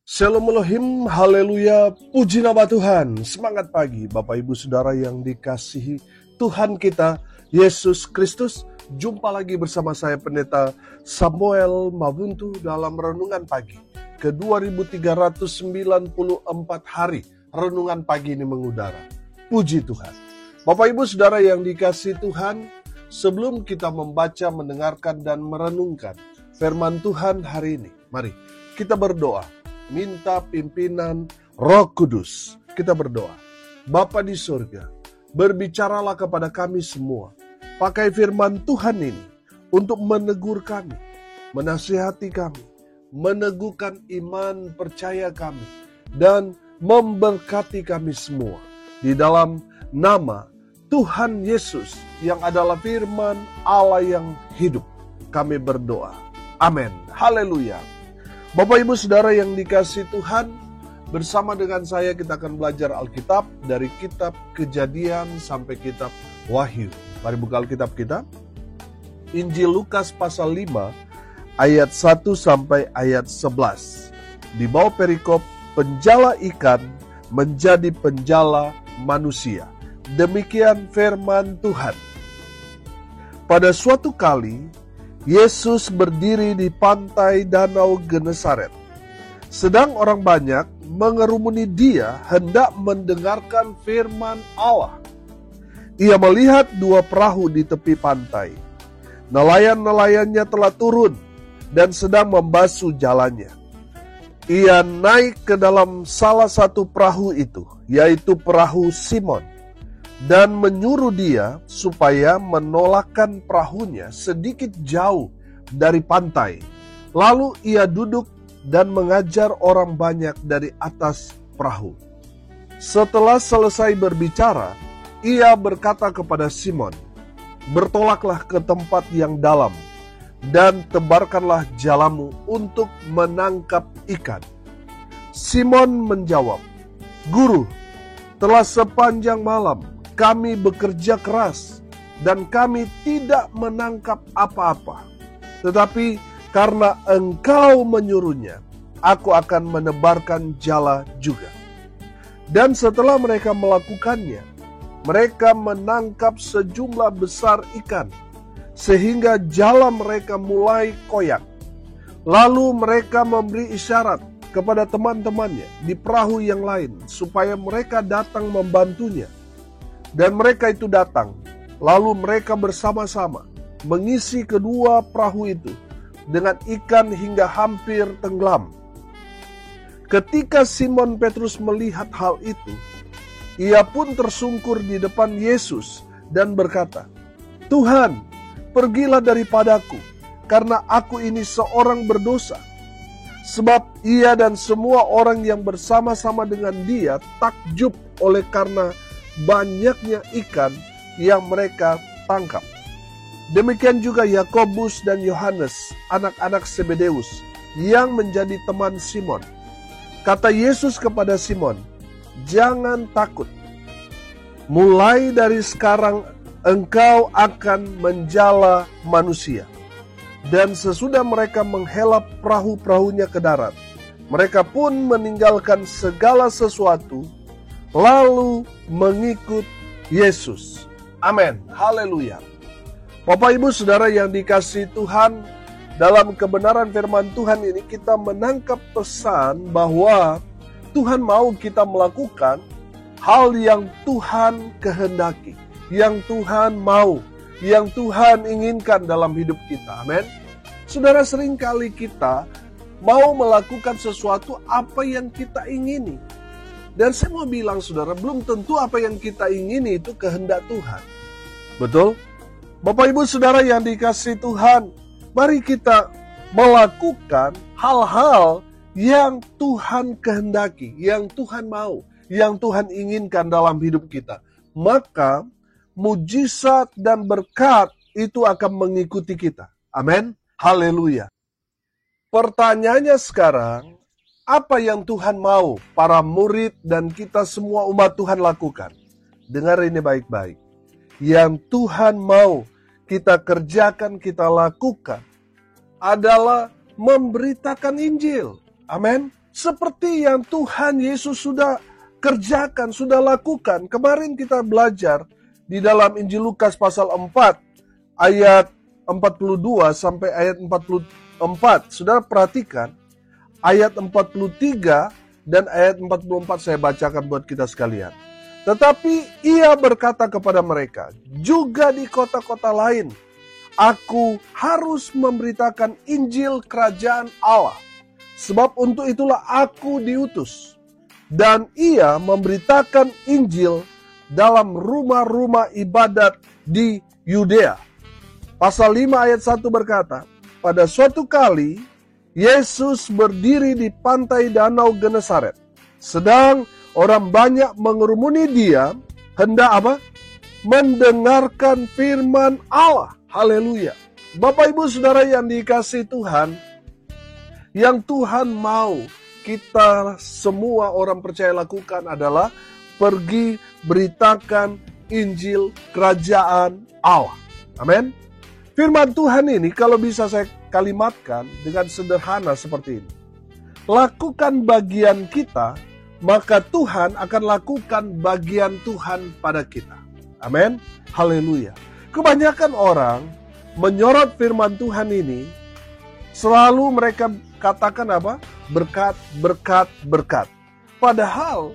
Shalom Elohim, haleluya, puji nama Tuhan. Semangat pagi Bapak Ibu Saudara yang dikasihi Tuhan kita, Yesus Kristus. Jumpa lagi bersama saya Pendeta Samuel Mabuntu dalam Renungan Pagi ke 2394 hari Renungan Pagi ini mengudara. Puji Tuhan. Bapak Ibu Saudara yang dikasihi Tuhan, sebelum kita membaca, mendengarkan, dan merenungkan firman Tuhan hari ini, mari kita berdoa. Minta pimpinan Roh Kudus. Kita berdoa. Bapa di surga, berbicaralah kepada kami semua. Pakai firman Tuhan ini untuk menegur kami, menasihati kami, meneguhkan iman percaya kami, dan memberkati kami semua. Di dalam nama Tuhan Yesus yang adalah firman Allah yang hidup, kami berdoa. Amin. Haleluya. Bapak Ibu Saudara yang dikasihi Tuhan, bersama dengan saya kita akan belajar Alkitab dari kitab Kejadian sampai kitab Wahyu. Mari buka Alkitab kita. Injil Lukas pasal 5 ayat 1 sampai ayat 11. Di bawah perikop penjala ikan menjadi penjala manusia. Demikian firman Tuhan. Pada suatu kali Yesus berdiri di pantai Danau Genesaret. Sedang orang banyak mengerumuni dia hendak mendengarkan firman Allah. Ia melihat dua perahu di tepi pantai. Nelayan-nelayannya telah turun dan sedang membasuh jalannya. Ia naik ke dalam salah satu perahu itu, yaitu perahu Simon, dan menyuruh dia supaya menolakkan perahunya sedikit jauh dari pantai. Lalu ia duduk dan mengajar orang banyak dari atas perahu. Setelah selesai berbicara, ia berkata kepada Simon, "Bertolaklah ke tempat yang dalam dan tebarkanlah jalamu untuk menangkap ikan." Simon menjawab, "Guru, telah sepanjang malam kami bekerja keras dan kami tidak menangkap apa-apa. Tetapi karena Engkau menyuruhnya, aku akan menebarkan jala juga." Dan setelah mereka melakukannya, mereka menangkap sejumlah besar ikan, sehingga jala mereka mulai koyak. Lalu mereka memberi isyarat kepada teman-temannya di perahu yang lain, supaya mereka datang membantunya. Dan mereka itu datang, lalu mereka bersama-sama mengisi kedua perahu itu dengan ikan hingga hampir tenggelam. Ketika Simon Petrus melihat hal itu, ia pun tersungkur di depan Yesus dan berkata, "Tuhan, pergilah daripadaku, karena aku ini seorang berdosa." Sebab ia dan semua orang yang bersama-sama dengan dia takjub oleh karena banyaknya ikan yang mereka tangkap. Demikian juga Yakobus dan Yohanes, anak-anak Zebedeus, yang menjadi teman Simon. Kata Yesus kepada Simon, "Jangan takut. Mulai dari sekarang engkau akan menjala manusia." Dan sesudah mereka menghela perahu-perahunya ke darat, mereka pun meninggalkan segala sesuatu lalu mengikut Yesus. Amin. Haleluya. Bapak Ibu Saudara yang dikasihi Tuhan, dalam kebenaran firman Tuhan ini kita menangkap pesan bahwa Tuhan mau kita melakukan hal yang Tuhan kehendaki, yang Tuhan mau, yang Tuhan inginkan dalam hidup kita. Amin. Saudara, seringkali kita mau melakukan sesuatu apa yang kita ingini. Dan saya mau bilang saudara, belum tentu apa yang kita ingini itu kehendak Tuhan. Betul? Bapak Ibu Saudara yang dikasihi Tuhan, mari kita melakukan hal-hal yang Tuhan kehendaki, yang Tuhan mau, yang Tuhan inginkan dalam hidup kita. Maka mujizat dan berkat itu akan mengikuti kita. Amin. Haleluya. Pertanyaannya sekarang, apa yang Tuhan mau para murid dan kita semua umat Tuhan lakukan? Dengar ini baik-baik. Yang Tuhan mau kita kerjakan, kita lakukan adalah memberitakan Injil. Amin. Seperti yang Tuhan Yesus sudah kerjakan, sudah lakukan. Kemarin kita belajar di dalam Injil Lukas pasal 4 ayat 42 sampai ayat 44. Saudara perhatikan ayat 43 dan ayat 44 saya bacakan buat kita sekalian. Tetapi ia berkata kepada mereka, juga di kota-kota lain aku harus memberitakan Injil kerajaan Allah. Sebab untuk itulah aku diutus. Dan ia memberitakan Injil dalam rumah-rumah ibadat di Yudea. Pasal 5 ayat 1 berkata, pada suatu kali Yesus berdiri di pantai Danau Genesaret. Sedang orang banyak mengerumuni dia, hendak apa? Mendengarkan firman Allah. Haleluya. Bapak Ibu Saudara yang dikasihi Tuhan, yang Tuhan mau kita semua orang percaya lakukan adalah pergi beritakan Injil kerajaan Allah. Amin. Firman Tuhan ini kalau bisa saya kalimatkan dengan sederhana seperti ini. Lakukan bagian kita, maka Tuhan akan lakukan bagian Tuhan pada kita. Amin. Haleluya. Kebanyakan orang menyorot firman Tuhan ini, selalu mereka katakan apa? Berkat, berkat, berkat. Padahal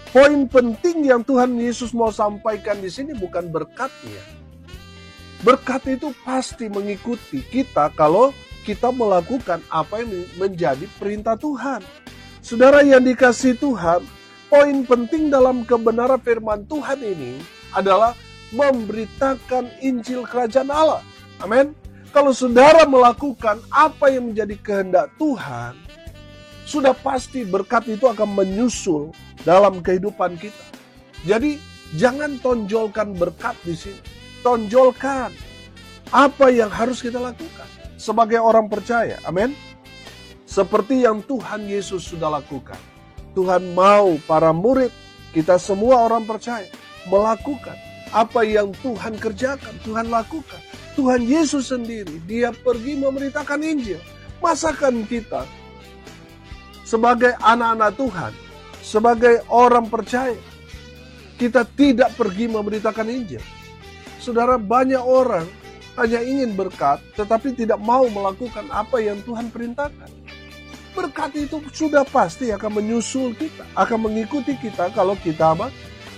poin penting yang Tuhan Yesus mau sampaikan di sini bukan berkatnya. Berkat itu pasti mengikuti kita kalau kita melakukan apa yang menjadi perintah Tuhan. Saudara yang dikasihi Tuhan, poin penting dalam kebenaran firman Tuhan ini adalah memberitakan Injil kerajaan Allah. Amin. Kalau saudara melakukan apa yang menjadi kehendak Tuhan, sudah pasti berkat itu akan menyusul dalam kehidupan kita. Jadi jangan tonjolkan berkat di sini. Tonjolkan apa yang harus kita lakukan sebagai orang percaya. Amin. Seperti yang Tuhan Yesus sudah lakukan. Tuhan mau para murid, kita semua orang percaya, melakukan apa yang Tuhan kerjakan, Tuhan lakukan. Tuhan Yesus sendiri, dia pergi memberitakan Injil. Masakan kita sebagai anak-anak Tuhan, sebagai orang percaya, kita tidak pergi memberitakan Injil? Saudara, banyak orang hanya ingin berkat, tetapi tidak mau melakukan apa yang Tuhan perintahkan. Berkat itu sudah pasti akan menyusul kita, akan mengikuti kita kalau kita apa?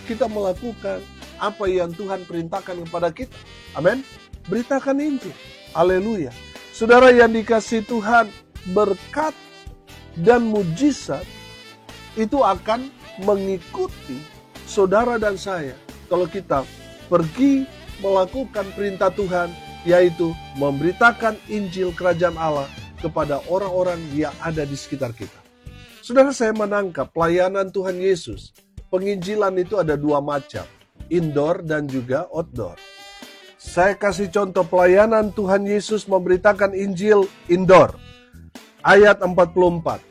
Kita melakukan apa yang Tuhan perintahkan kepada kita. Amin. Beritakan Injil. Haleluya. Saudara yang dikasihi Tuhan, berkat dan mujizat itu akan mengikuti saudara dan saya kalau kita pergi melakukan perintah Tuhan, yaitu memberitakan Injil kerajaan Allah kepada orang-orang yang ada di sekitar kita. Saudara, saya menangkap pelayanan Tuhan Yesus, penginjilan itu ada dua macam, indoor dan juga outdoor. Saya kasih contoh pelayanan Tuhan Yesus memberitakan Injil indoor. Ayat 44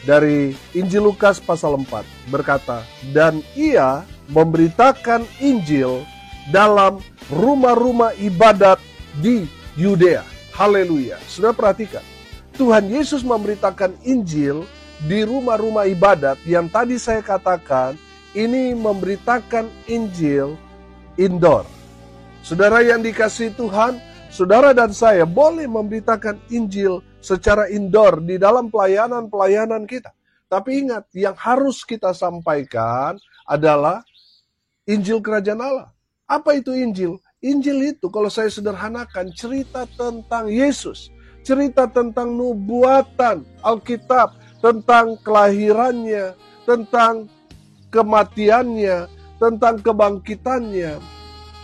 dari Injil Lukas pasal 4 berkata, dan ia memberitakan Injil dalam rumah-rumah ibadat di Yudea. Haleluya. Sudah perhatikan, Tuhan Yesus memberitakan Injil di rumah-rumah ibadat yang tadi saya katakan, ini memberitakan Injil indoor. Saudara yang dikasihi Tuhan, saudara dan saya boleh memberitakan Injil secara indoor di dalam pelayanan-pelayanan kita. Tapi ingat, yang harus kita sampaikan adalah Injil kerajaan Allah. Apa itu Injil? Injil itu kalau saya sederhanakan cerita tentang Yesus. Cerita tentang nubuatan Alkitab, tentang kelahirannya, tentang kematiannya, tentang kebangkitannya,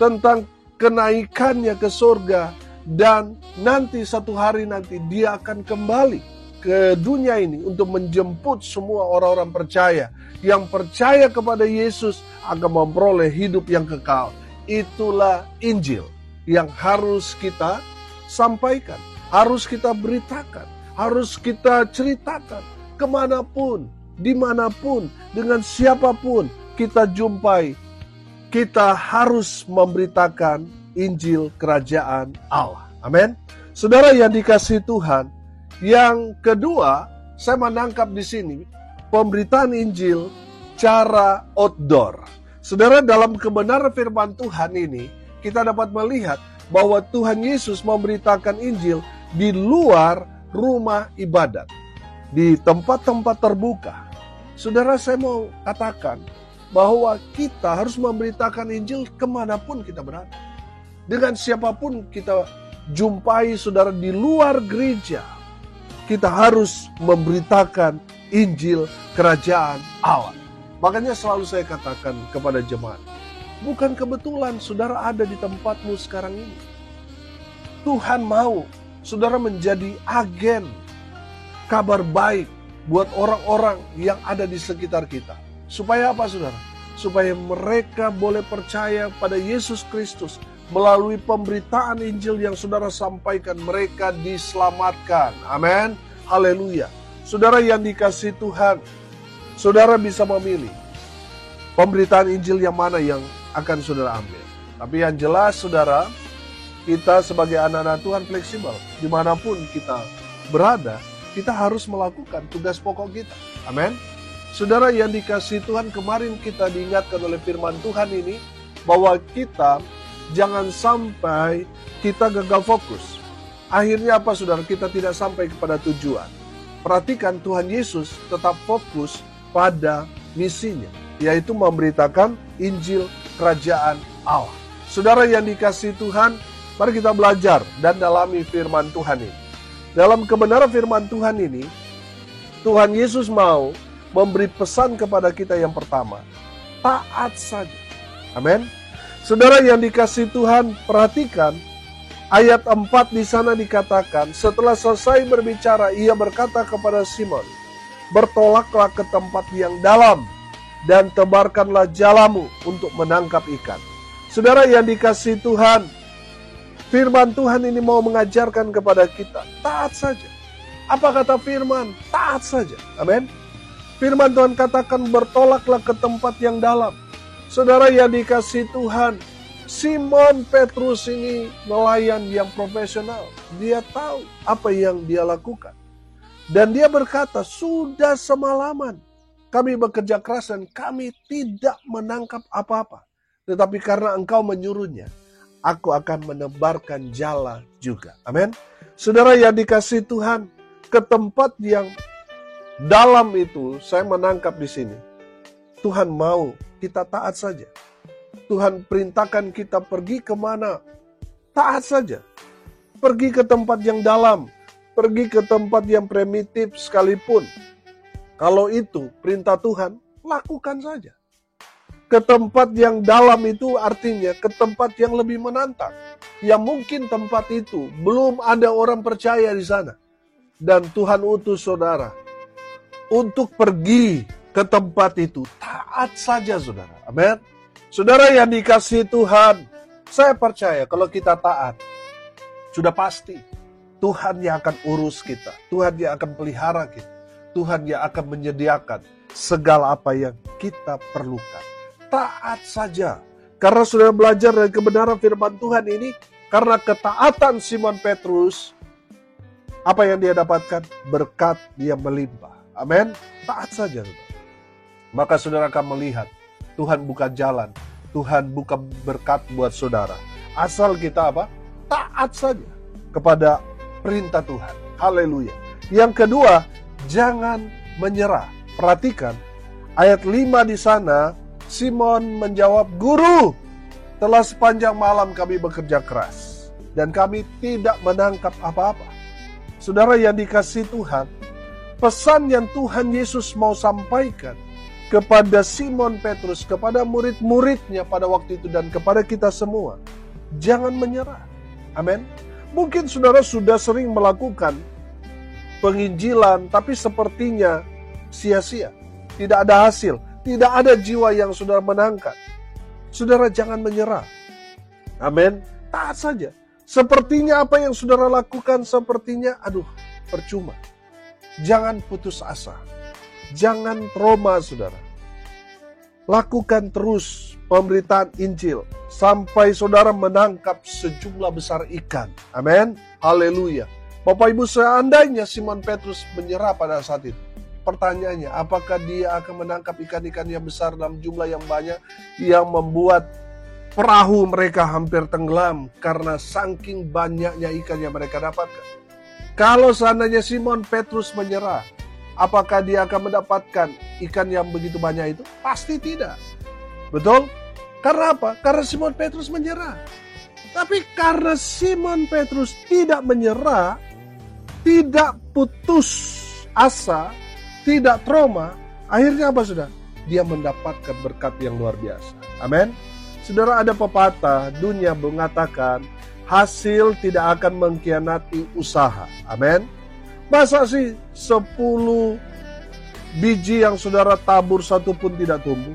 tentang kenaikannya ke surga, dan nanti satu hari nanti dia akan kembali ke dunia ini untuk menjemput semua orang-orang percaya. Yang percaya kepada Yesus akan memperoleh hidup yang kekal. Itulah Injil yang harus kita sampaikan, harus kita beritakan, harus kita ceritakan kemanapun, dimanapun, dengan siapapun kita jumpai. Kita harus memberitakan Injil kerajaan Allah. Amin. Saudara yang dikasihi Tuhan, yang kedua, saya menangkap di sini pemberitaan Injil cara outdoor. Saudara, dalam kebenaran firman Tuhan ini, kita dapat melihat bahwa Tuhan Yesus memberitakan Injil di luar rumah ibadat, di tempat-tempat terbuka. Saudara, saya mau katakan bahwa kita harus memberitakan Injil kemanapun kita berada. Dengan siapapun kita jumpai, saudara, di luar gereja, kita harus memberitakan Injil Kerajaan Allah. Makanya selalu saya katakan kepada jemaat, bukan kebetulan saudara ada di tempatmu sekarang ini. Tuhan mau saudara menjadi agen kabar baik buat orang-orang yang ada di sekitar kita. Supaya apa, saudara? Supaya mereka boleh percaya pada Yesus Kristus. Melalui pemberitaan Injil yang saudara sampaikan, mereka diselamatkan. Amin. Haleluya. Saudara yang dikasihi Tuhan, saudara bisa memilih pemberitaan Injil yang mana yang akan saudara ambil. Tapi yang jelas, saudara, kita sebagai anak-anak Tuhan fleksibel. Dimanapun kita berada, kita harus melakukan tugas pokok kita. Amin. Saudara yang dikasihi Tuhan, kemarin kita diingatkan oleh firman Tuhan ini, bahwa kita jangan sampai kita gagal fokus. Akhirnya apa, saudara? Kita tidak sampai kepada tujuan. Perhatikan, Tuhan Yesus tetap fokus pada misinya, yaitu memberitakan Injil Kerajaan Allah. Saudara yang dikasihi Tuhan, mari kita belajar dan dalami firman Tuhan ini. Dalam kebenaran firman Tuhan ini, Tuhan Yesus mau memberi pesan kepada kita yang pertama, taat saja. Amin. Saudara yang dikasihi Tuhan, perhatikan ayat 4 di sana dikatakan, setelah selesai berbicara, ia berkata kepada Simon, bertolaklah ke tempat yang dalam dan tebarkanlah jalamu untuk menangkap ikan. Saudara yang dikasihi Tuhan, firman Tuhan ini mau mengajarkan kepada kita, taat saja. Apa kata firman? Taat saja. Amin. Firman Tuhan katakan, bertolaklah ke tempat yang dalam. Saudara yang dikasihi Tuhan, Simon Petrus ini nelayan yang profesional. Dia tahu apa yang dia lakukan. Dan dia berkata, sudah semalaman kami bekerja keras dan kami tidak menangkap apa-apa. Tetapi karena engkau menyuruhnya, aku akan menebarkan jala juga. Amin. Saudara yang dikasihi Tuhan, ke tempat yang dalam itu saya menangkap di sini. Tuhan mau kita taat saja. Tuhan perintahkan kita pergi kemana, taat saja. Pergi ke tempat yang dalam, pergi ke tempat yang primitif sekalipun. Kalau itu perintah Tuhan, lakukan saja. Ke tempat yang dalam itu artinya ke tempat yang lebih menantang. Yang mungkin tempat itu belum ada orang percaya di sana. Dan Tuhan utus saudara untuk pergi ke tempat itu. Taat saja, saudara. Amin. Saudara yang dikasihi Tuhan, saya percaya kalau kita taat, sudah pasti Tuhan yang akan urus kita. Tuhan yang akan pelihara kita. Tuhan yang akan menyediakan segala apa yang kita perlukan. Taat saja. Karena sudah belajar dari kebenaran firman Tuhan ini, karena ketaatan Simon Petrus, apa yang dia dapatkan? Berkat dia melimpah. Amin. Taat saja. Maka saudara akan melihat Tuhan buka jalan, Tuhan buka berkat buat saudara. Asal kita apa? Taat saja kepada perintah Tuhan. Haleluya. Yang kedua, jangan menyerah. Perhatikan ayat 5 di sana, Simon menjawab, Guru, telah sepanjang malam kami bekerja keras dan kami tidak menangkap apa-apa. Saudara yang dikasihi Tuhan, pesan yang Tuhan Yesus mau sampaikan kepada Simon Petrus, kepada murid-muridnya pada waktu itu dan kepada kita semua, jangan menyerah. Amin. Mungkin saudara sudah sering melakukan penginjilan, tapi sepertinya sia-sia, tidak ada hasil, tidak ada jiwa yang saudara menangkat. Saudara jangan menyerah. Amin. Taat saja. Sepertinya apa yang saudara lakukan, sepertinya percuma. Jangan putus asa. Jangan trauma, saudara. Lakukan terus pemberitaan Injil sampai saudara menangkap sejumlah besar ikan. Amin. Haleluya. Bapak Ibu, seandainya Simon Petrus menyerah pada saat itu, pertanyaannya, apakah dia akan menangkap ikan-ikan yang besar dalam jumlah yang banyak yang membuat perahu mereka hampir tenggelam karena saking banyaknya ikan yang mereka dapatkan? Kalau seandainya Simon Petrus menyerah, apakah dia akan mendapatkan ikan yang begitu banyak itu? Pasti tidak. Betul? Karena apa? Karena Simon Petrus menyerah. Tapi karena Simon Petrus tidak menyerah, tidak putus asa, tidak trauma, akhirnya apa sudah? Dia mendapatkan berkat yang luar biasa. Amin. Saudara, ada pepatah dunia mengatakan hasil tidak akan mengkhianati usaha. Amin. Masa sih 10 biji yang saudara tabur satu pun tidak tumbuh?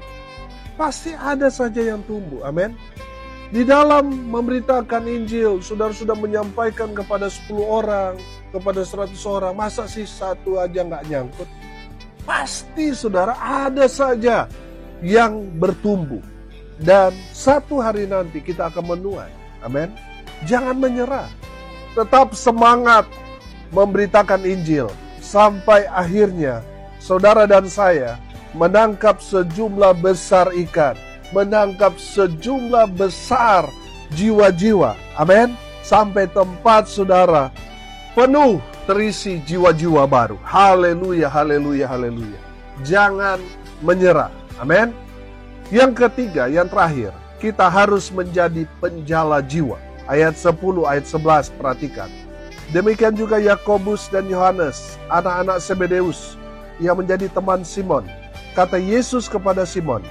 Pasti ada saja yang tumbuh. Amin. Di dalam memberitakan Injil, saudara sudah menyampaikan kepada 10 orang, kepada 100 orang, masa sih satu aja nggak nyangkut? Pasti saudara ada saja yang bertumbuh. Dan satu hari nanti kita akan menuai. Amin. Jangan menyerah. Tetap semangat memberitakan Injil. Sampai akhirnya saudara dan saya menangkap sejumlah besar ikan. Menangkap sejumlah besar jiwa-jiwa. Amin. Sampai tempat saudara penuh terisi jiwa-jiwa baru. Haleluya, haleluya, haleluya. Jangan menyerah. Amin. Yang ketiga, yang terakhir, kita harus menjadi penjala jiwa. Ayat 10, ayat 11, perhatikan. Demikian juga Yakobus dan Yohanes, anak-anak Zebedeus, yang menjadi teman Simon. Kata Yesus kepada Simon,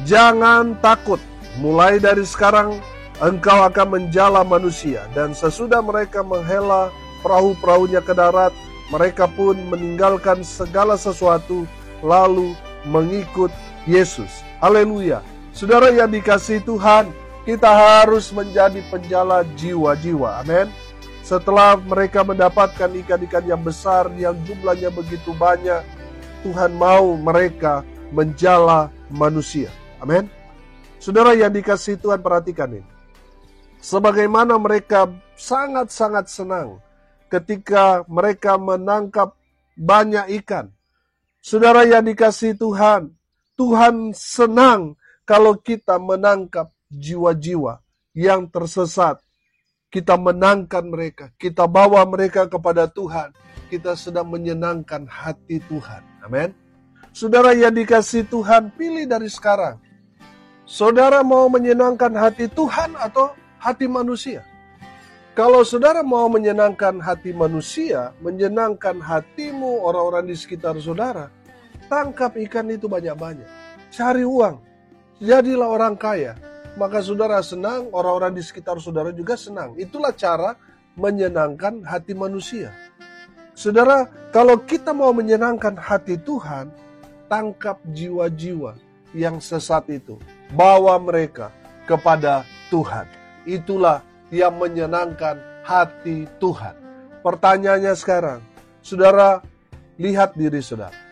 jangan takut, mulai dari sekarang engkau akan menjala manusia. Dan sesudah mereka menghela perahu-perahunya ke darat, mereka pun meninggalkan segala sesuatu, lalu mengikut Yesus. Haleluya. Saudara yang dikasihi Tuhan, kita harus menjadi penjala jiwa-jiwa. Amin. Setelah mereka mendapatkan ikan-ikan yang besar, yang jumlahnya begitu banyak, Tuhan mau mereka menjala manusia. Amin. Saudara yang dikasihi Tuhan, perhatikan ini. Sebagaimana mereka sangat-sangat senang ketika mereka menangkap banyak ikan. Saudara yang dikasihi Tuhan, Tuhan senang kalau kita menangkap jiwa-jiwa yang tersesat. Kita menangkan mereka, kita bawa mereka kepada Tuhan. Kita sedang menyenangkan hati Tuhan. Amin. Saudara yang dikasihi Tuhan, pilih dari sekarang. Saudara mau menyenangkan hati Tuhan atau hati manusia? Kalau saudara mau menyenangkan hati manusia, menyenangkan hatimu, orang-orang di sekitar saudara, tangkap ikan itu banyak-banyak. Cari uang. Jadilah orang kaya. Maka saudara senang, orang-orang di sekitar saudara juga senang. Itulah cara menyenangkan hati manusia. Saudara, kalau kita mau menyenangkan hati Tuhan, tangkap jiwa-jiwa yang sesat itu. Bawa mereka kepada Tuhan. Itulah yang menyenangkan hati Tuhan. Pertanyaannya sekarang, saudara lihat diri saudara.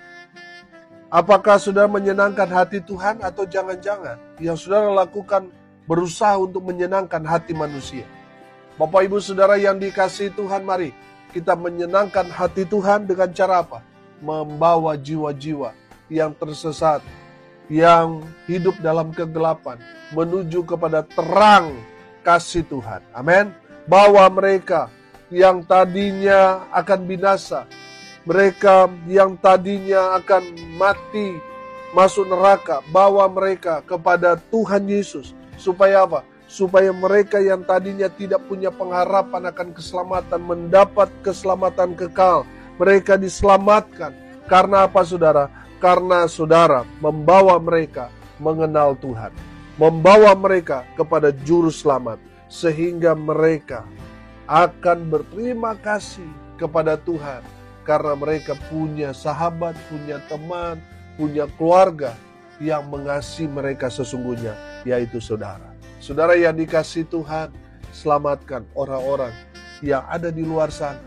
Apakah saudara menyenangkan hati Tuhan atau jangan-jangan yang saudara lakukan berusaha untuk menyenangkan hati manusia? Bapak Ibu Saudara yang dikasihi Tuhan, mari kita menyenangkan hati Tuhan dengan cara apa? Membawa jiwa-jiwa yang tersesat, yang hidup dalam kegelapan, menuju kepada terang kasih Tuhan. Amin. Bawa mereka yang tadinya akan binasa, mereka yang tadinya akan mati, masuk neraka, bawa mereka kepada Tuhan Yesus. Supaya apa? Supaya mereka yang tadinya tidak punya pengharapan akan keselamatan, mendapat keselamatan kekal. Mereka diselamatkan. Karena apa saudara? Karena saudara membawa mereka mengenal Tuhan. Membawa mereka kepada juru selamat. Sehingga mereka akan berterima kasih kepada Tuhan. Karena mereka punya sahabat, punya teman, punya keluarga yang mengasihi mereka sesungguhnya, yaitu saudara. Saudara yang dikasihi Tuhan, selamatkan orang-orang yang ada di luar sana,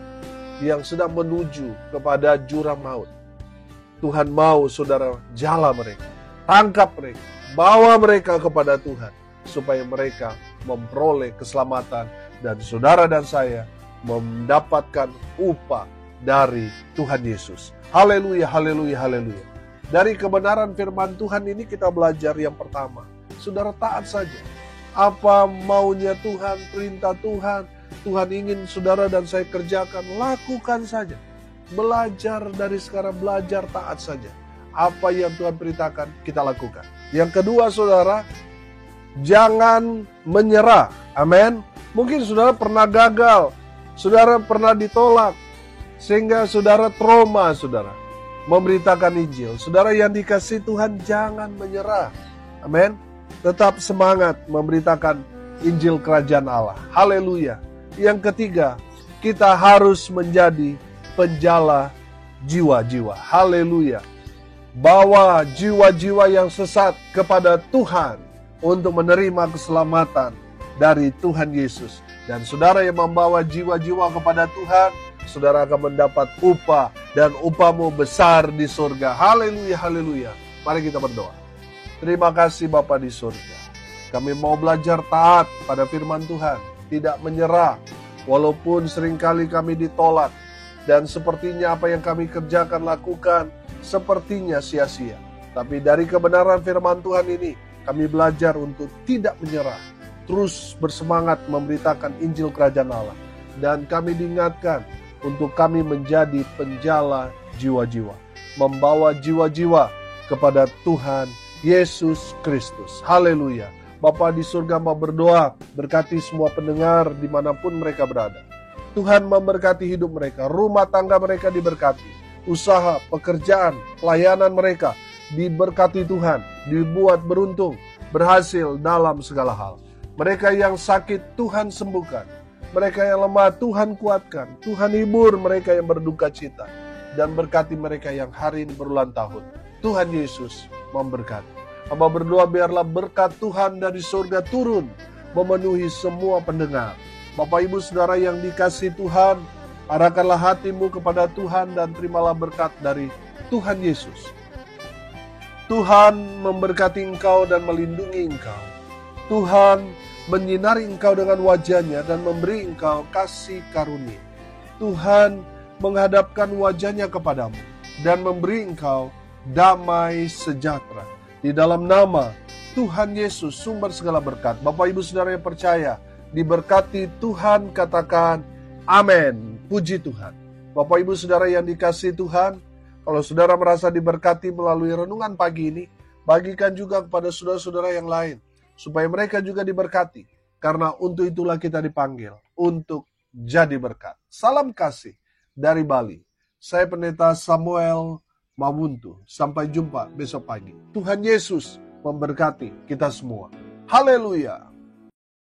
yang sedang menuju kepada jurang maut. Tuhan mau saudara jala mereka, tangkap mereka, bawa mereka kepada Tuhan, supaya mereka memperoleh keselamatan, dan saudara dan saya mendapatkan upah dari Tuhan Yesus. Haleluya, haleluya, haleluya. Dari kebenaran firman Tuhan ini kita belajar yang pertama, saudara taat saja. Apa maunya Tuhan, perintah Tuhan, Tuhan ingin saudara dan saya kerjakan, lakukan saja. Belajar dari sekarang, belajar taat saja. Apa yang Tuhan perintahkan, kita lakukan. Yang kedua saudara, jangan menyerah. Amin. Mungkin saudara pernah gagal, saudara pernah ditolak, sehingga saudara trauma saudara memberitakan Injil. Saudara yang dikasihi Tuhan, jangan menyerah. Amin. Tetap semangat memberitakan Injil Kerajaan Allah. Haleluya. Yang ketiga, kita harus menjadi penjala jiwa-jiwa. Haleluya. Bawa jiwa-jiwa yang sesat kepada Tuhan untuk menerima keselamatan dari Tuhan Yesus. Dan saudara yang membawa jiwa-jiwa kepada Tuhan, saudara akan mendapat upah, dan upahmu besar di surga. Haleluya, haleluya. Mari kita berdoa. Terima kasih Bapa di surga. Kami mau belajar taat pada firman Tuhan, tidak menyerah, walaupun seringkali kami ditolak, dan sepertinya apa yang kami kerjakan, lakukan, sepertinya sia-sia. Tapi dari kebenaran firman Tuhan ini, kami belajar untuk tidak menyerah, terus bersemangat memberitakan Injil Kerajaan Allah. Dan kami diingatkan untuk kami menjadi penjala jiwa-jiwa, membawa jiwa-jiwa kepada Tuhan Yesus Kristus. Haleluya. Bapa di surga mau berdoa, berkati semua pendengar dimanapun mereka berada. Tuhan memberkati hidup mereka, rumah tangga mereka diberkati, usaha, pekerjaan, pelayanan mereka diberkati Tuhan, dibuat beruntung, berhasil dalam segala hal. Mereka yang sakit Tuhan sembuhkan, mereka yang lemah Tuhan kuatkan, Tuhan hibur mereka yang berduka cita, dan berkati mereka yang hari ini berulang tahun. Tuhan Yesus memberkati. Hamba berdoa biarlah berkat Tuhan dari surga turun memenuhi semua pendengar. Bapak Ibu Saudara yang dikasihi Tuhan, arahkanlah hatimu kepada Tuhan dan terimalah berkat dari Tuhan Yesus. Tuhan memberkati engkau dan melindungi engkau. Tuhan menyinari engkau dengan wajahnya dan memberi engkau kasih karunia. Tuhan menghadapkan wajahnya kepadamu dan memberi engkau damai sejahtera. Di dalam nama Tuhan Yesus, sumber segala berkat. Bapak Ibu Saudara yang percaya, diberkati Tuhan, katakan amin. Puji Tuhan. Bapak Ibu Saudara yang dikasihi Tuhan, kalau saudara merasa diberkati melalui renungan pagi ini, bagikan juga kepada saudara-saudara yang lain, supaya mereka juga diberkati. Karena untuk itulah kita dipanggil, untuk jadi berkat. Salam kasih dari Bali. Saya Pendeta Samuel Mawuntu. Sampai jumpa besok pagi. Tuhan Yesus memberkati kita semua. Haleluya.